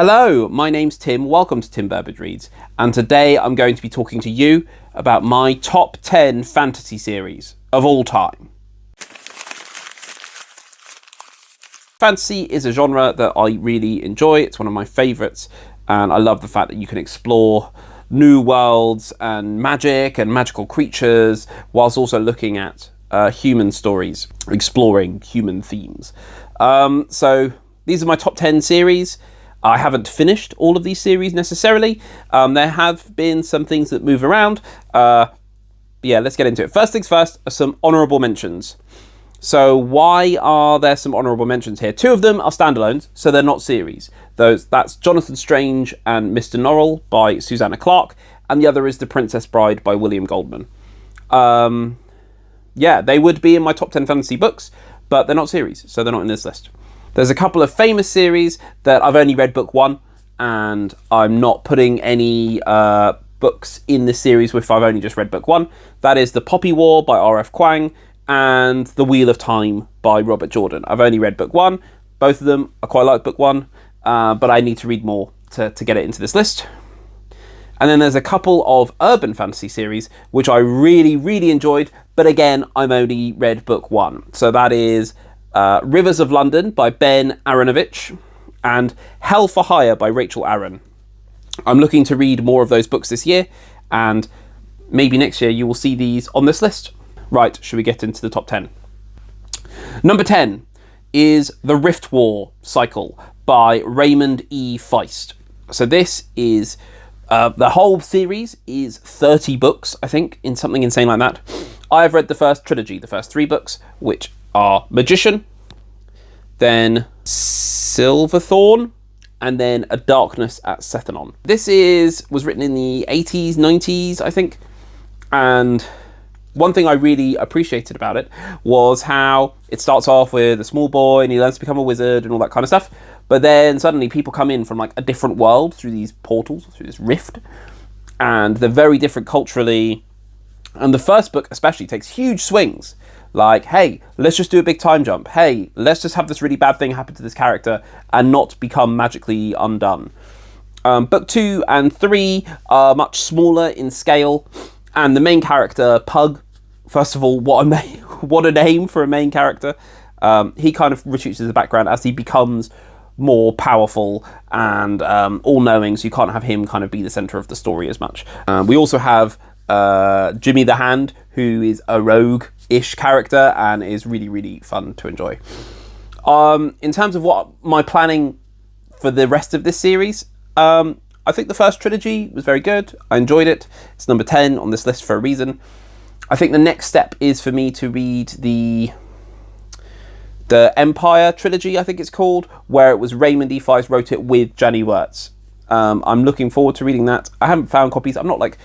Hello, my name's Tim, welcome to Tim Burbage Reads, and today I'm going to be talking to you about my top 10 fantasy series of all time. Fantasy is a genre that I really enjoy, it's one of my favourites, and I love the fact that you can explore new worlds and magic and magical creatures, whilst also looking at human stories, exploring human themes. So these are my top 10 series. I haven't finished all of these series necessarily. There have been some things that move around. Yeah, let's get into it. First things first are some honourable mentions. So why are there some honourable mentions here? Two of them are standalones, so they're not series. That's Jonathan Strange and Mr. Norrell by Susanna Clarke, and the other is The Princess Bride by William Goldman. Yeah, they would be in my top 10 fantasy books, but they're not series, so they're not in this list. There's a couple of famous series that I've only read book one, and I'm not putting any books in this series if I've only just read book one. That is The Poppy War by R.F. Kuang and The Wheel of Time by Robert Jordan. I've only read book one. Both of them, I quite like book one, but I need to read more to get it into this list. And then there's a couple of urban fantasy series which I really, really enjoyed, but again, I've only read book one. So that is Rivers of London by Ben Aaronovitch and Hell for Hire by Rachel Aaron. I'm looking to read more of those books this year, and maybe next year you will see these on this list. Right, should we get into the top 10? Number 10 is The Rift War Cycle by Raymond E. Feist. So this is, the whole series is 30 books, I think, in something insane like that. I've read the first trilogy, the first 3 books, which are Magician, then Silverthorn, and then A Darkness at Sethenon. This was written in the 80s, 90s, I think, and one thing I really appreciated about it was how it starts off with a small boy and he learns to become a wizard and all that kind of stuff, but then suddenly people come in from like a different world through these portals, through this rift, and they're very different culturally, and the first book especially takes huge swings. Like, hey, let's just do a big time jump. Hey, let's just have this really bad thing happen to this character and not become magically undone. Book 2 and 3 are much smaller in scale. And the main character, Pug, first of all, what a name for a main character. He kind of retreats to the background as he becomes more powerful and all-knowing, so you can't have him kind of be the centre of the story as much. We also have Jimmy the Hand, who is a rogue-ish character and is really, really fun to enjoy. In terms of what my planning for the rest of this series, I think the first trilogy was very good. I enjoyed it. It's number 10 on this list for a reason. I think the next step is for me to read the Empire trilogy, I think it's called, where it was Raymond E. Feist wrote it with Janny Wirtz. I'm looking forward to reading that. I haven't found copies. I'm not like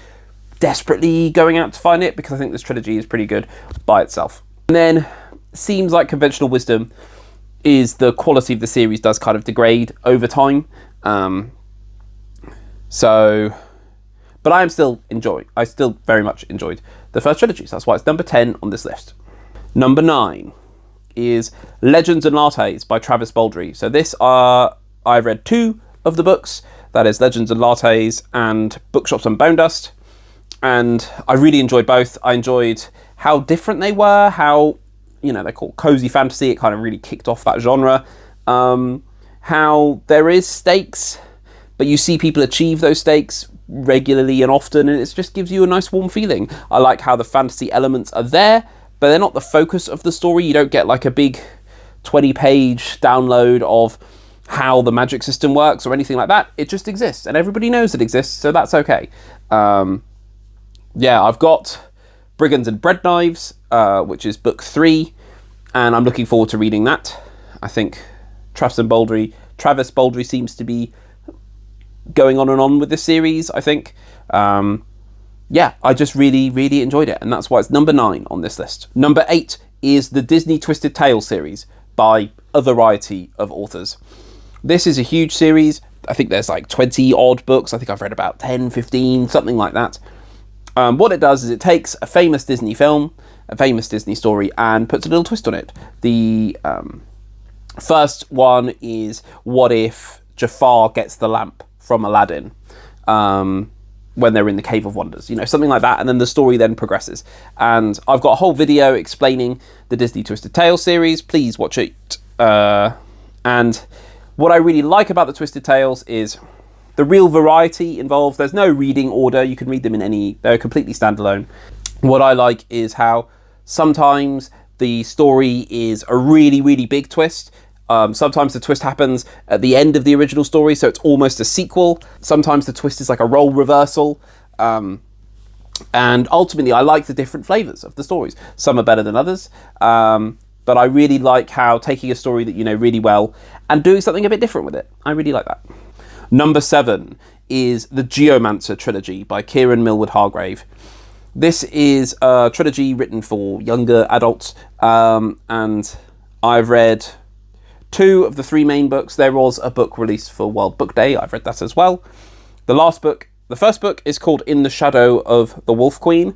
desperately going out to find it because I think this trilogy is pretty good by itself. And then seems like conventional wisdom is the quality of the series does kind of degrade over time. But I still very much enjoyed the first trilogy, so that's why it's number 10 on this list. Number 9 is Legends and Lattes by Travis Baldree. So I've read 2 of the books, that is Legends and Lattes and Bookshops and Bone Dust, and I really enjoyed both. I enjoyed how different they were, how, they're called cozy fantasy, it kind of really kicked off that genre, how there is stakes, but you see people achieve those stakes regularly and often, and it just gives you a nice warm feeling. I like how the fantasy elements are there, but they're not the focus of the story. You don't get like a big 20-page download of how the magic system works or anything like that. It just exists, and everybody knows it exists, so that's okay. Yeah, I've got Brigands and Bread Knives, which is book 3, and I'm looking forward to reading that. I think Travis Baldree seems to be going on and on with this series, I think. Yeah, I just really, really enjoyed it, and that's why it's number 9 on this list. Number 8 is the Disney Twisted Tales series by a variety of authors. This is a huge series. I think there's like 20 odd books. I think I've read about 10, 15, something like that. What it does is it takes a famous Disney film, a famous Disney story, and puts a little twist on it. The first one is what if Jafar gets the lamp from Aladdin when they're in the Cave of Wonders, you know, something like that. And then the story then progresses. And I've got a whole video explaining the Disney Twisted Tales series. Please watch it. And what I really like about the Twisted Tales is the real variety involved. There's no reading order. You can read them in any, they're completely standalone. What I like is how sometimes the story is a really, really big twist. Sometimes the twist happens at the end of the original story, so it's almost a sequel. Sometimes the twist is like a role reversal. And ultimately, I like the different flavours of the stories. Some are better than others. But I really like how taking a story that you know really well and doing something a bit different with it. I really like that. Number 7 is the Geomancer trilogy by Kieran Millward Hargrave. This is a trilogy written for younger adults, and I've read 2 of the 3 main books. There was a book released for World Book Day. I've read that as well. The first book is called In the Shadow of the Wolf Queen.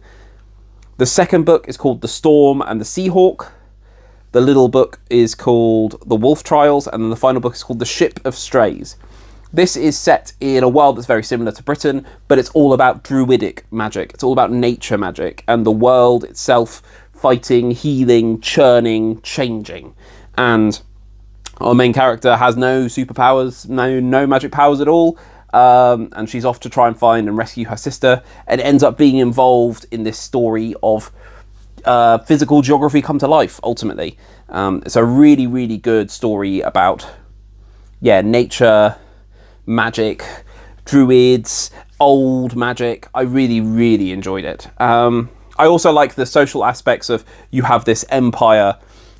The second book is called The Storm and the Seahawk. The little book is called The Wolf Trials, and then the final book is called The Ship of Strays. This is set in a world that's very similar to Britain, but it's all about druidic magic. It's all about nature magic and the world itself fighting, healing, churning, changing. And our main character has no superpowers, no magic powers at all, and she's off to try and find and rescue her sister, and ends up being involved in this story of physical geography come to life, ultimately. It's a really, really good story about, nature, magic, druids, old magic. I really, really enjoyed it. I also like the social aspects of, you have this empire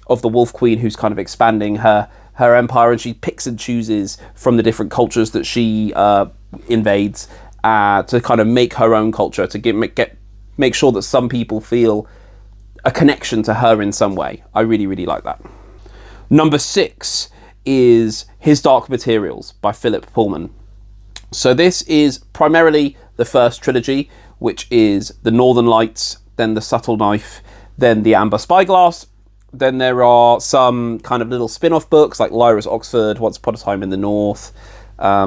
of the Wolf Queen who's kind of expanding her empire, and she picks and chooses from the different cultures that she invades to kind of make her own culture, to make sure that some people feel a connection to her in some way. I really, really like that. Number 6 is His Dark Materials by Philip Pullman. So this is primarily the first trilogy, which is The Northern Lights, then The Subtle Knife, then The Amber Spyglass. Then there are some kind of little spin-off books like Lyra's Oxford, Once Upon a Time in the North,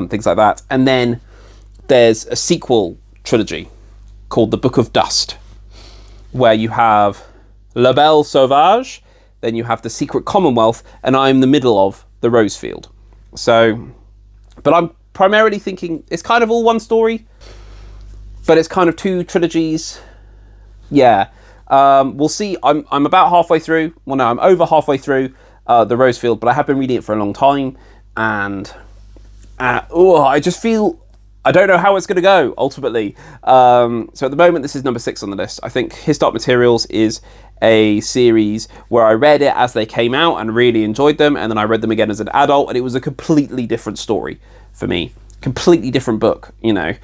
things like that. And then there's a sequel trilogy called The Book of Dust, where you have La Belle Sauvage, then you have The Secret Commonwealth, and I'm in the middle of The Rosefield. So, but I'm primarily thinking it's kind of all one story, but it's kind of 2 trilogies. Yeah. We'll see. I'm about halfway through. Well, no, I'm over halfway through The Rosefield, but I have been reading it for a long time, and I just feel I don't know how it's going to go ultimately. So at the moment, this is number 6 on the list. I think His Dark Materials is a series where I read it as they came out and really enjoyed them, and then I read them again as an adult, and it was a completely different story for me, completely different book, you know.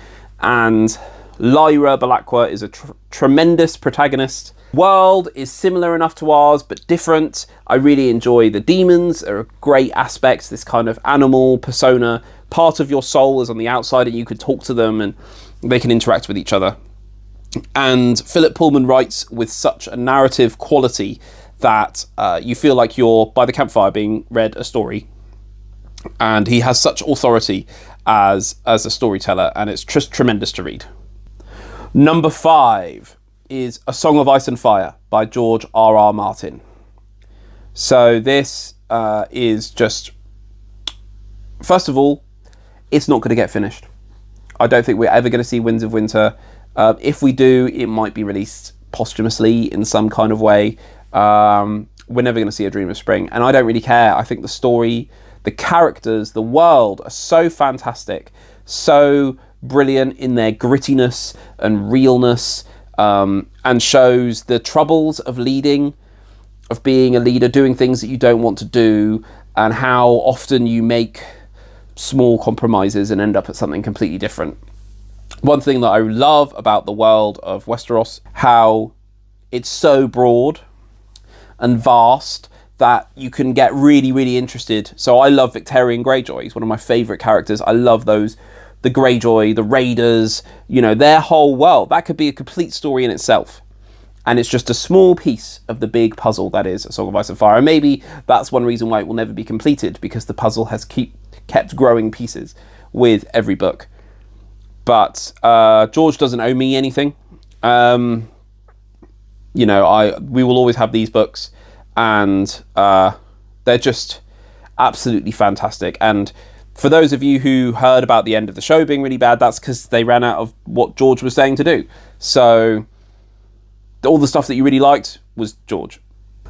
And Lyra Balakwa is a tremendous protagonist. World is similar enough to ours, but different. I really enjoy the demons. There are great aspects. This kind of animal persona, part of your soul is on the outside, and you can talk to them and they can interact with each other. And Philip Pullman writes with such a narrative quality that you feel like you're by the campfire being read a story. And he has such authority as a storyteller, and it's just tremendous to read. Number 5 is A Song of Ice and Fire by George R.R. Martin. So this is just, first of all, it's not going to get finished. I don't think we're ever going to see Winds of Winter. If we do, it might be released posthumously in some kind of way. We're never going to see A Dream of Spring, and I don't really care. I think the story, the characters, the world are so fantastic, so brilliant in their grittiness and realness, and shows the troubles of leading, of being a leader, doing things that you don't want to do, and how often you make small compromises and end up at something completely different. One thing that I love about the world of Westeros, how it's so broad and vast that you can get really, really interested. So I love Victorian Greyjoy. He's one of my favourite characters. I love those, the Greyjoy, the Raiders, you know, their whole world. That could be a complete story in itself. And it's just a small piece of the big puzzle that is A Song of Ice and Fire. And maybe that's one reason why it will never be completed, because the puzzle has kept growing pieces with every book. But George doesn't owe me anything. We will always have these books, and they're just absolutely fantastic. And for those of you who heard about the end of the show being really bad, that's because they ran out of what George was saying to do. So all the stuff that you really liked was George.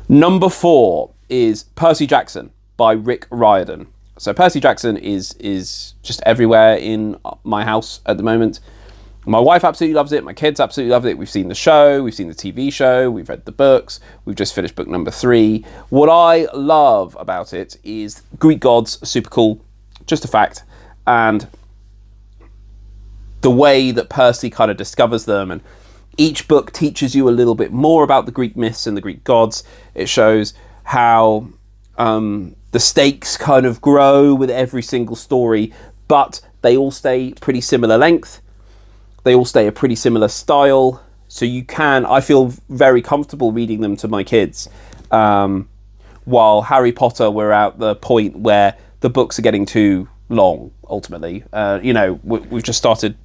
Number 4 is Percy Jackson by Rick Riordan. So Percy Jackson is just everywhere in my house at the moment. My wife absolutely loves it. My kids absolutely love it. We've seen the show. We've seen the TV show. We've read the books. We've just finished book number 3. What I love about it is Greek gods, super cool, just a fact. And the way that Percy kind of discovers them, and each book teaches you a little bit more about the Greek myths and the Greek gods. It shows how the stakes kind of grow with every single story, but they all stay pretty similar length. They all stay a pretty similar style. So I feel very comfortable reading them to my kids. While Harry Potter, we're at the point where the books are getting too long, ultimately. We've just started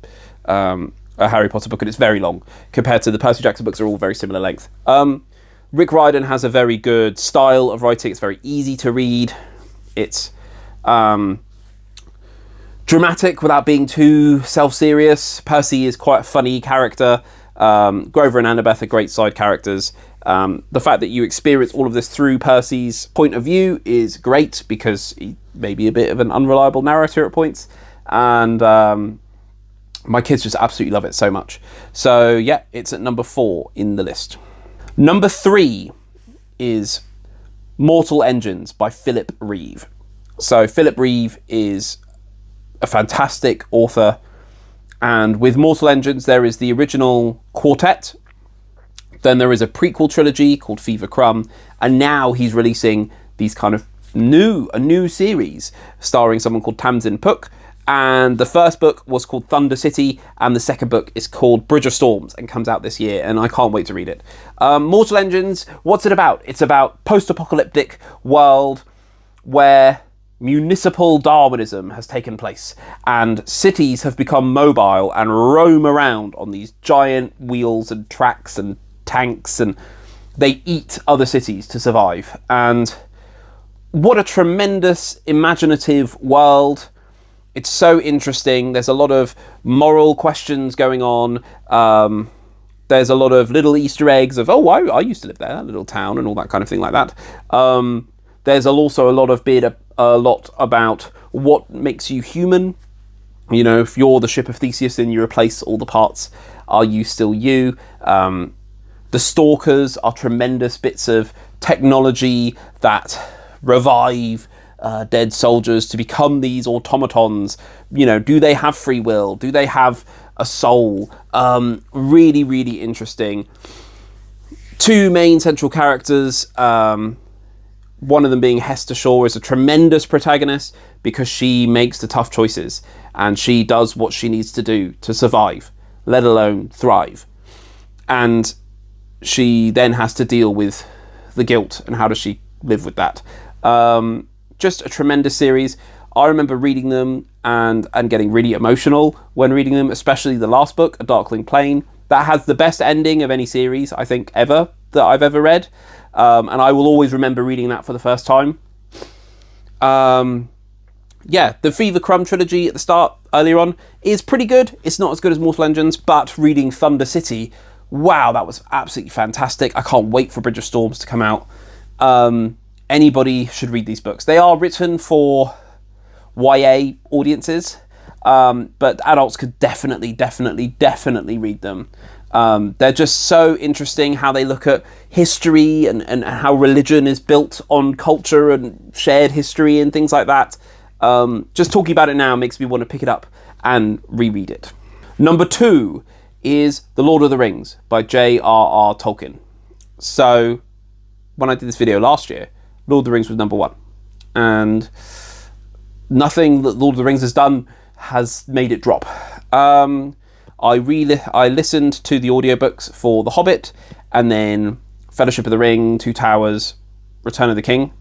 a Harry Potter book, and it's very long compared to the Percy Jackson books are all very similar length. Rick Riordan has a very good style of writing. It's very easy to read. It's dramatic without being too self-serious. Percy is quite a funny character. Grover and Annabeth are great side characters. The fact that you experience all of this through Percy's point of view is great, because he may be a bit of an unreliable narrator at points. And my kids just absolutely love it so much. So yeah, it's at number 4 in the list. Number 3 is Mortal Engines by Philip Reeve. So Philip Reeve is a fantastic author, and with Mortal Engines there is the original quartet, then there is a prequel trilogy called Fever Crumb, and now he's releasing these kind of a new series starring someone called Tamsin Pook. And the first book was called Thunder City, and the second book is called Bridge of Storms, and comes out this year, and I can't wait to read it. Mortal Engines, what's it about? It's about post-apocalyptic world where municipal Darwinism has taken place, and cities have become mobile and roam around on these giant wheels and tracks and tanks, and they eat other cities to survive. And what a tremendous imaginative world. It's so interesting. There's a lot of moral questions going on. There's a lot of little Easter eggs of, I used to live there, that little town, and all that kind of thing like that. There's also a lot about what makes you human. You know, if you're the ship of Theseus and you replace all the parts, are you still you? The Stalkers are tremendous bits of technology that revive dead soldiers to become these automatons. You know, do they have free will? Do they have a soul? Really, really interesting. 2 main central characters. One of them being Hester Shaw is a tremendous protagonist, because she makes the tough choices and she does what she needs to do to survive, let alone thrive. And she then has to deal with the guilt, and how does she live with that? Just a tremendous series. I remember reading them and getting really emotional when reading them, especially the last book, A Darkling Plain. That has the best ending of any series, I think, ever, that I've ever read. And I will always remember reading that for the first time. The Fever Crumb trilogy at the start, earlier on, is pretty good. It's not as good as Mortal Engines, but reading Thunder City, wow, that was absolutely fantastic. I can't wait for Bridge of Storms to come out. Anybody should read these books. They are written for YA audiences, but adults could definitely read them. They're just so interesting, how they look at history and how religion is built on culture and shared history and things like that. Just talking about it now makes me want to pick it up and reread it. Number 2 is The Lord of the Rings by J.R.R. Tolkien. So when I did this video last year, Lord of the Rings was number 1. And nothing that Lord of the Rings has done has made it drop. I listened to the audiobooks for The Hobbit, and then Fellowship of the Ring, Two Towers, Return of the King.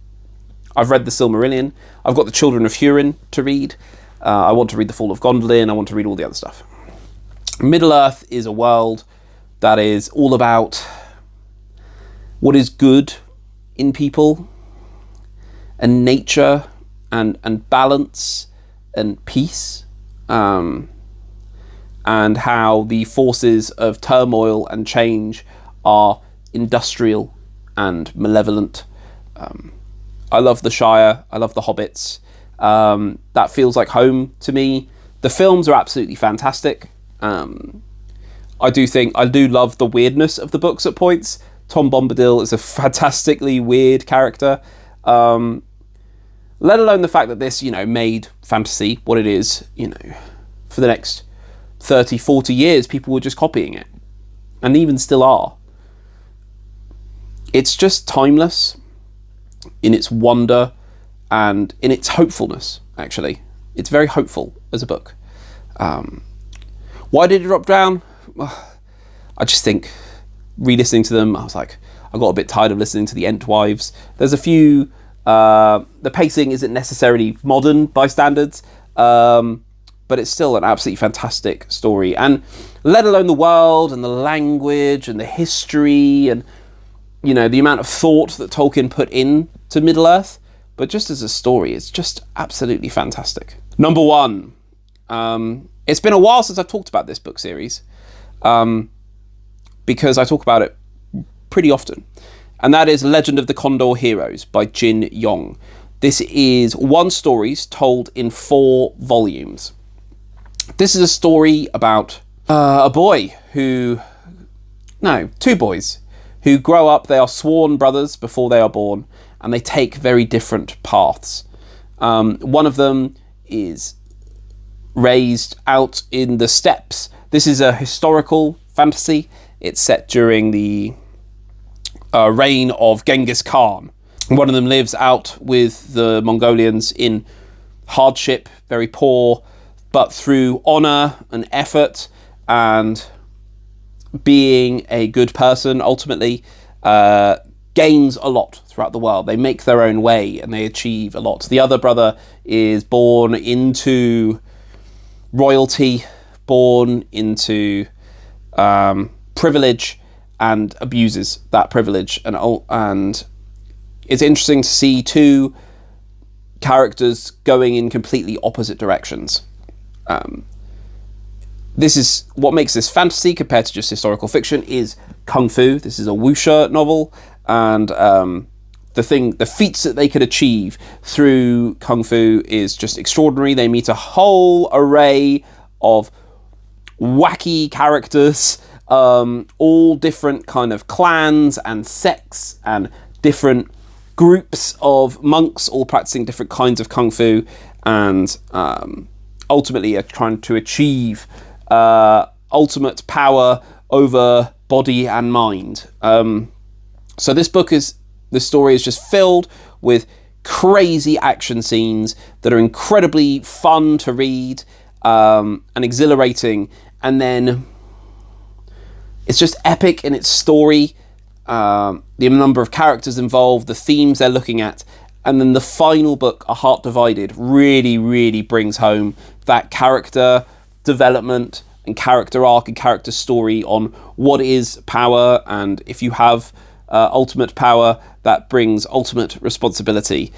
I've read The Silmarillion. I've got The Children of Hurin to read. I want to read The Fall of Gondolin. I want to read all the other stuff. Middle-earth is a world that is all about what is good in people and nature and balance and peace, and how the forces of turmoil and change are industrial and malevolent. I love the Shire. I love the Hobbits. That feels like home to me. The films are absolutely fantastic. I do love the weirdness of the books at points. Tom Bombadil is a fantastically weird character. Let alone the fact that this, made fantasy what it is, for the next 30, 40 years, people were just copying it. And even still are. It's just timeless in its wonder and in its hopefulness, actually. It's very hopeful as a book. Why did it drop down? I just think, re-listening to them, I was like, I got a bit tired of listening to the Entwives. There's a few... the pacing isn't necessarily modern by standards, but it's still an absolutely fantastic story. And let alone the world and the language and the history and, the amount of thought that Tolkien put into Middle-earth. But just as a story, it's just absolutely fantastic. Number 1. It's been a while since I've talked about this book series, because I talk about it pretty often. And that is Legend of the Condor Heroes by Jin Yong. This is 1 story told in 4 volumes. This is a story about a boy who... No, 2 boys who grow up. They are sworn brothers before they are born, and they take very different paths. One of them is raised out in the steppes. This is a historical fantasy. It's set during the reign of Genghis Khan. One of them lives out with the Mongolians in hardship, very poor, but through honour and effort and being a good person, ultimately gains a lot throughout the world. They make their own way and they achieve a lot. The other brother is born into royalty, born into privilege, and abuses that privilege. And it's interesting to see 2 characters going in completely opposite directions. This is what makes this fantasy compared to just historical fiction is kung fu. This is a wuxia novel, and the feats that they could achieve through kung fu is just extraordinary. They meet a whole array of wacky characters, all different kind of clans and sects and different groups of monks, all practicing different kinds of kung fu, and ultimately are trying to achieve ultimate power over body and mind. So this story is just filled with crazy action scenes that are incredibly fun to read and exhilarating, and then it's just epic in its story, the number of characters involved, the themes they're looking at, and then the final book, A Heart Divided, really, really brings home that character development and character arc and character story on what is power, and if you have ultimate power, that brings ultimate responsibility.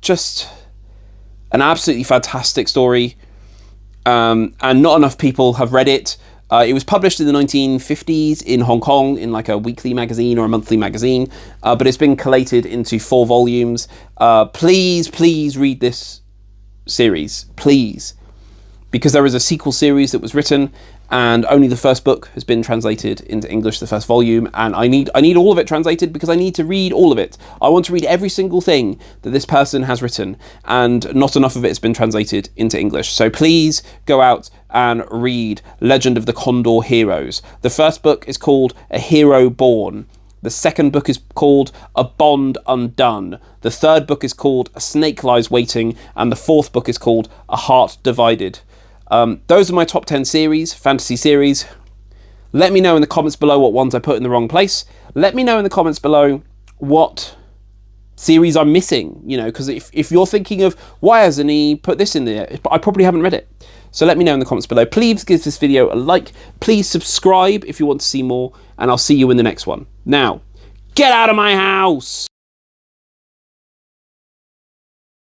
Just an absolutely fantastic story, and not enough people have read it. It was published in the 1950s in Hong Kong in like a weekly magazine or a monthly magazine, but it's been collated into 4 volumes. Please read this series, please, because there is a sequel series that was written, and only the first book has been translated into English, the first volume, and I need all of it translated because I need to read all of it. I want to read every single thing that this person has written, and not enough of it has been translated into English. So please go out and read Legend of the Condor Heroes. The first book is called A Hero Born. The second book is called A Bond Undone. The third book is called A Snake Lies Waiting, and the fourth book is called A Heart Divided. Those are my top 10 series, fantasy series. Let me know in the comments below what ones I put in the wrong place. Let me know in the comments below what series I'm missing, you know, because if you're thinking of why hasn't he put this in there, I probably haven't read it. So let me know in the comments below. Please give this video a like. Please subscribe if you want to see more, and I'll see you in the next one. Now, get out of my house!